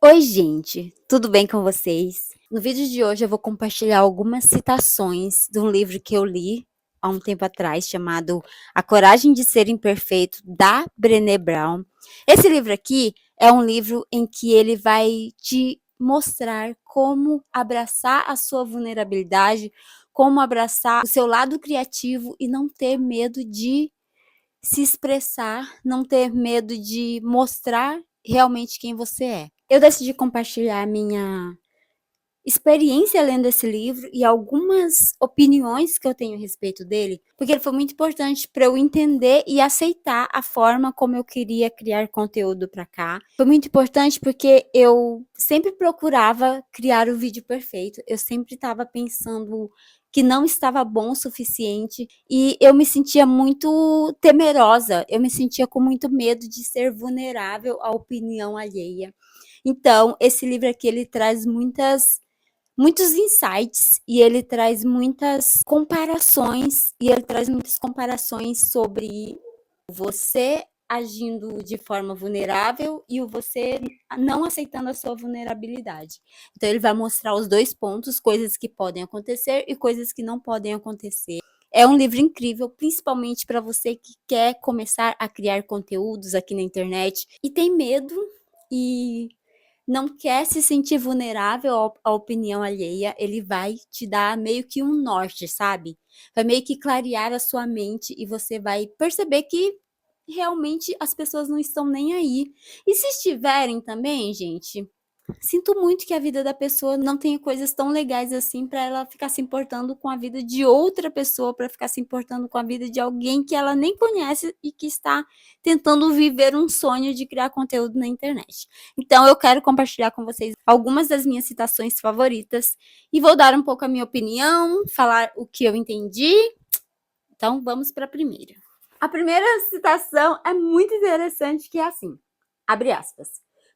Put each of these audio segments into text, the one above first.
Oi, gente, tudo bem com vocês? No vídeo de hoje eu vou compartilhar algumas citações de um livro que eu li há um tempo atrás, chamado A Coragem de Ser Imperfeito, da Brené Brown. Esse livro aqui é um livro em que ele vai te mostrar como abraçar a sua vulnerabilidade, como abraçar o seu lado criativo e não ter medo de se expressar, não ter medo de mostrar realmente quem você é. Eu decidi compartilhar a minha experiência lendo esse livro e algumas opiniões que eu tenho a respeito dele, porque ele foi muito importante para eu entender e aceitar a forma como eu queria criar conteúdo para cá. Foi muito importante porque eu sempre procurava criar o vídeo perfeito, eu sempre estava pensando que não estava bom o suficiente e eu me sentia muito temerosa, eu me sentia com muito medo de ser vulnerável à opinião alheia. Então, esse livro aqui ele traz muitos insights e ele traz muitas comparações sobre você agindo de forma vulnerável e o você não aceitando a sua vulnerabilidade. Então ele vai mostrar os dois pontos, coisas que podem acontecer e coisas que não podem acontecer. É um livro incrível, principalmente para você que quer começar a criar conteúdos aqui na internet e tem medo e não quer se sentir vulnerável à opinião alheia, ele vai te dar meio que um norte, sabe? Vai meio que clarear a sua mente e você vai perceber que realmente as pessoas não estão nem aí. E se estiverem também, gente, sinto muito que a vida da pessoa não tenha coisas tão legais assim para ela ficar se importando com a vida de outra pessoa, para ficar se importando com a vida de alguém que ela nem conhece e que está tentando viver um sonho de criar conteúdo na internet. Então eu quero compartilhar com vocês algumas das minhas citações favoritas e vou dar um pouco a minha opinião, falar o que eu entendi. Então vamos para a primeira. A primeira citação é muito interessante, que é assim, abre aspas.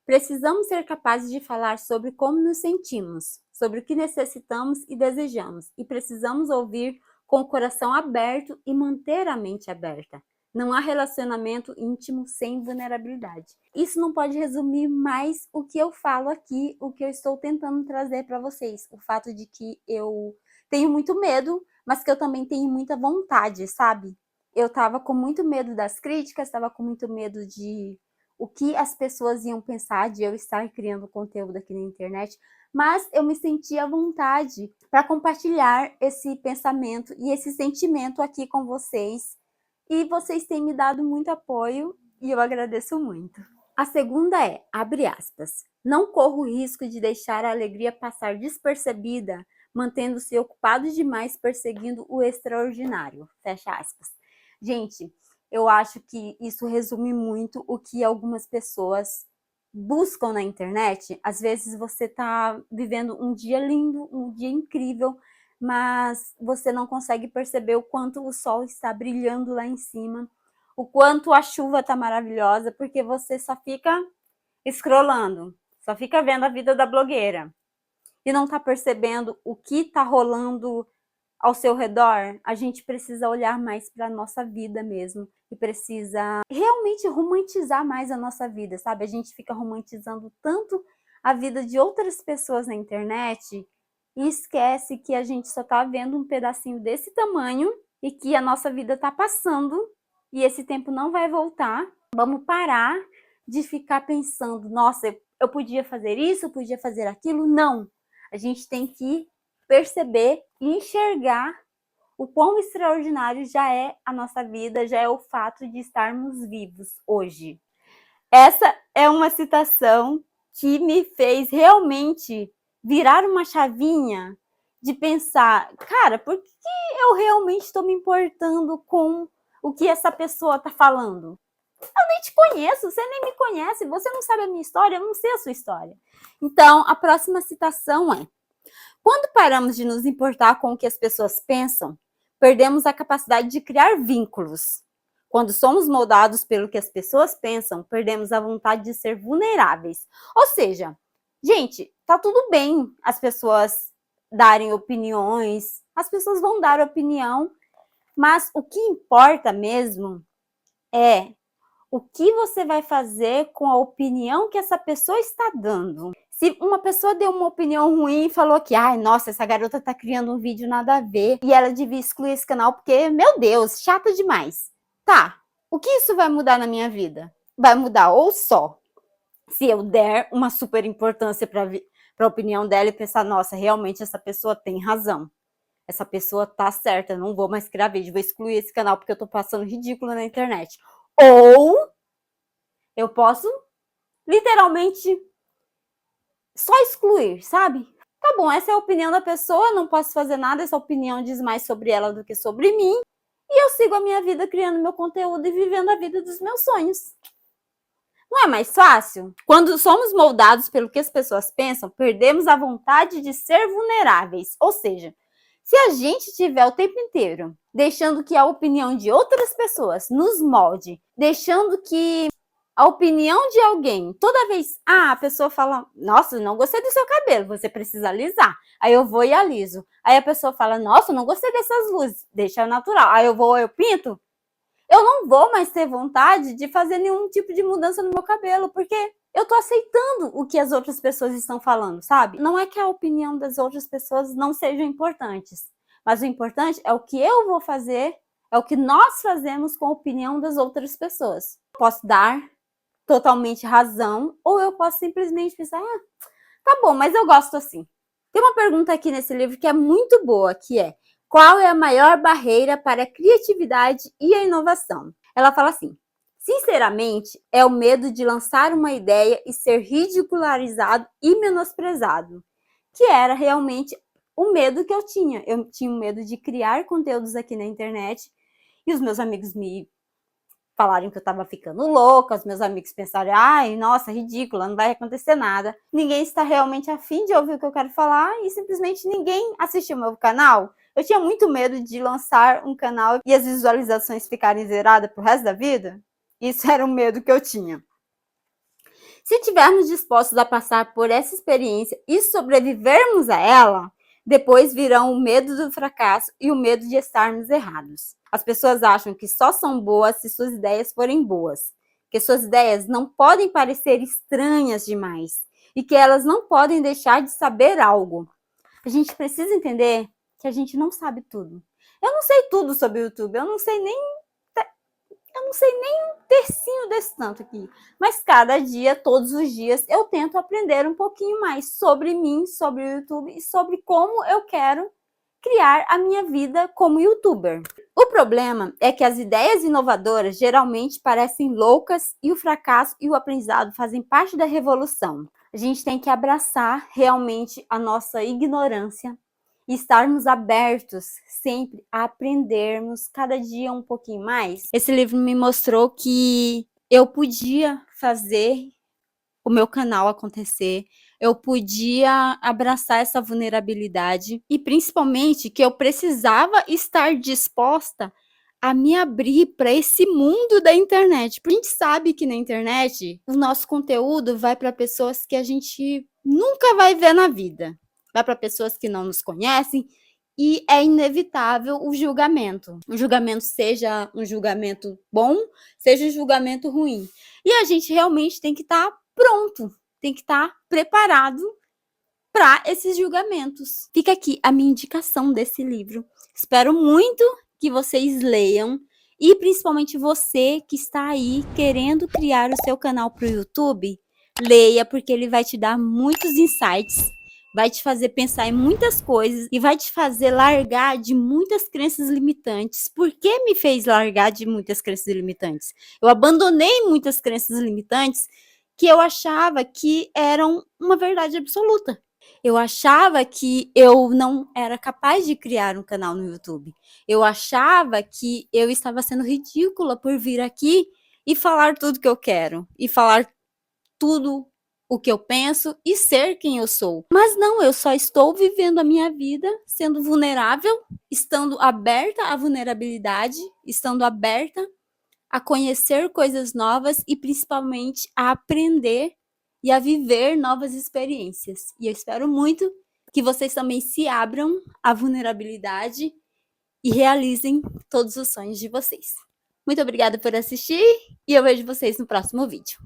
Precisamos ser capazes de falar sobre como nos sentimos, sobre o que necessitamos e desejamos, e precisamos ouvir com o coração aberto e manter a mente aberta. Não há relacionamento íntimo sem vulnerabilidade. Isso não pode resumir mais o que eu falo aqui, o que eu estou tentando trazer para vocês. O fato de que eu tenho muito medo, mas que eu também tenho muita vontade, sabe? Eu tava com muito medo das críticas, tava com muito medo de o que as pessoas iam pensar de eu estar criando conteúdo aqui na internet, mas eu me senti à vontade para compartilhar esse pensamento e esse sentimento aqui com vocês. E vocês têm me dado muito apoio e eu agradeço muito. A segunda é, abre aspas, não corro o risco de deixar a alegria passar despercebida, mantendo-se ocupado demais perseguindo o extraordinário. Fecha aspas. Gente, eu acho que isso resume muito o que algumas pessoas buscam na internet. Às vezes você está vivendo um dia lindo, um dia incrível, mas você não consegue perceber o quanto o sol está brilhando lá em cima, o quanto a chuva está maravilhosa, porque você só fica scrollando, só fica vendo a vida da blogueira e não está percebendo o que está rolando ao seu redor. A gente precisa olhar mais para a nossa vida mesmo e precisa realmente romantizar mais a nossa vida, sabe? A gente fica romantizando tanto a vida de outras pessoas na internet e esquece que a gente só tá vendo um pedacinho desse tamanho e que a nossa vida tá passando e esse tempo não vai voltar. Vamos parar de ficar pensando, nossa, eu podia fazer isso, eu podia fazer aquilo. Não, a gente tem que perceber e enxergar o quão extraordinário já é a nossa vida, já é o fato de estarmos vivos hoje. Essa é uma citação que me fez realmente virar uma chavinha de pensar, cara, por que eu realmente estou me importando com o que essa pessoa está falando? Eu nem te conheço, você nem me conhece, você não sabe a minha história, eu não sei a sua história. Então, a próxima citação é: quando paramos de nos importar com o que as pessoas pensam, perdemos a capacidade de criar vínculos. Quando somos moldados pelo que as pessoas pensam, perdemos a vontade de ser vulneráveis. Ou seja, gente, tá tudo bem as pessoas darem opiniões, as pessoas vão dar opinião, mas o que importa mesmo é o que você vai fazer com a opinião que essa pessoa está dando. Se uma pessoa deu uma opinião ruim e falou que, ai, nossa, essa garota tá criando um vídeo nada a ver e ela devia excluir esse canal porque, meu Deus, chata demais. Tá, o que isso vai mudar na minha vida? Vai mudar ou só se eu der uma super importância para a opinião dela e pensar, nossa, realmente essa pessoa tem razão. Essa pessoa tá certa, não vou mais criar vídeo, vou excluir esse canal porque eu tô passando ridículo na internet. Ou eu posso literalmente só excluir, sabe? Tá bom, essa é a opinião da pessoa, não posso fazer nada, essa opinião diz mais sobre ela do que sobre mim. E eu sigo a minha vida criando meu conteúdo e vivendo a vida dos meus sonhos. Não é mais fácil? Quando somos moldados pelo que as pessoas pensam, perdemos a vontade de ser vulneráveis. Ou seja, se a gente tiver o tempo inteiro deixando que a opinião de outras pessoas nos molde, deixando que a opinião de alguém, toda vez, a pessoa fala, nossa, não gostei do seu cabelo, você precisa alisar. Aí eu vou e aliso. Aí a pessoa fala, nossa, não gostei dessas luzes, deixa natural. Aí eu pinto. Eu não vou mais ter vontade de fazer nenhum tipo de mudança no meu cabelo, porque eu tô aceitando o que as outras pessoas estão falando, sabe? Não é que a opinião das outras pessoas não sejam importantes, mas o importante é o que eu vou fazer, é o que nós fazemos com a opinião das outras pessoas. Eu posso dar totalmente razão, ou eu posso simplesmente pensar, tá bom, mas eu gosto assim. Tem uma pergunta aqui nesse livro que é muito boa, que é: qual é a maior barreira para a criatividade e a inovação? Ela fala assim: sinceramente, é o medo de lançar uma ideia e ser ridicularizado e menosprezado, que era realmente o medo que eu tinha. Eu tinha o medo de criar conteúdos aqui na internet e os meus amigos me falaram que eu tava ficando louca, os meus amigos pensaram, ai, nossa, ridícula, não vai acontecer nada. Ninguém está realmente afim de ouvir o que eu quero falar e simplesmente ninguém assistiu meu canal. Eu tinha muito medo de lançar um canal e as visualizações ficarem zeradas pro resto da vida. Isso era um medo que eu tinha. Se estivermos dispostos a passar por essa experiência e sobrevivermos a ela, depois virão o medo do fracasso e o medo de estarmos errados. As pessoas acham que só são boas se suas ideias forem boas, que suas ideias não podem parecer estranhas demais e que elas não podem deixar de saber algo. A gente precisa entender que a gente não sabe tudo. Eu não sei tudo sobre o YouTube, eu não sei nem um tercinho desse tanto aqui. Mas cada dia, todos os dias, eu tento aprender um pouquinho mais sobre mim, sobre o YouTube e sobre como eu quero criar a minha vida como youtuber. O problema é que as ideias inovadoras geralmente parecem loucas e o fracasso e o aprendizado fazem parte da revolução. A gente tem que abraçar realmente a nossa ignorância e estarmos abertos sempre a aprendermos cada dia um pouquinho mais. Esse livro me mostrou que eu podia fazer o meu canal acontecer, eu podia abraçar essa vulnerabilidade e principalmente que eu precisava estar disposta a me abrir para esse mundo da internet. Porque a gente sabe que na internet o nosso conteúdo vai para pessoas que a gente nunca vai ver na vida. Vai para pessoas que não nos conhecem e é inevitável o julgamento. O julgamento seja um julgamento bom, seja um julgamento ruim. E a gente realmente tem que estar pronto, tem que estar preparado para esses julgamentos. Fica aqui a minha indicação desse livro. Espero muito que vocês leiam e principalmente você que está aí querendo criar o seu canal para o YouTube, leia porque ele vai te dar muitos insights, vai te fazer pensar em muitas coisas e vai te fazer largar de muitas crenças limitantes. Por que me fez largar de muitas crenças limitantes? Eu abandonei muitas crenças limitantes que eu achava que eram uma verdade absoluta. Eu achava que eu não era capaz de criar um canal no YouTube. Eu achava que eu estava sendo ridícula por vir aqui e falar tudo que eu quero. E falar tudo o que eu penso e ser quem eu sou. Mas não, eu só estou vivendo a minha vida sendo vulnerável, estando aberta à vulnerabilidade, estando aberta a conhecer coisas novas e principalmente a aprender e a viver novas experiências. E eu espero muito que vocês também se abram à vulnerabilidade e realizem todos os sonhos de vocês. Muito obrigada por assistir e eu vejo vocês no próximo vídeo.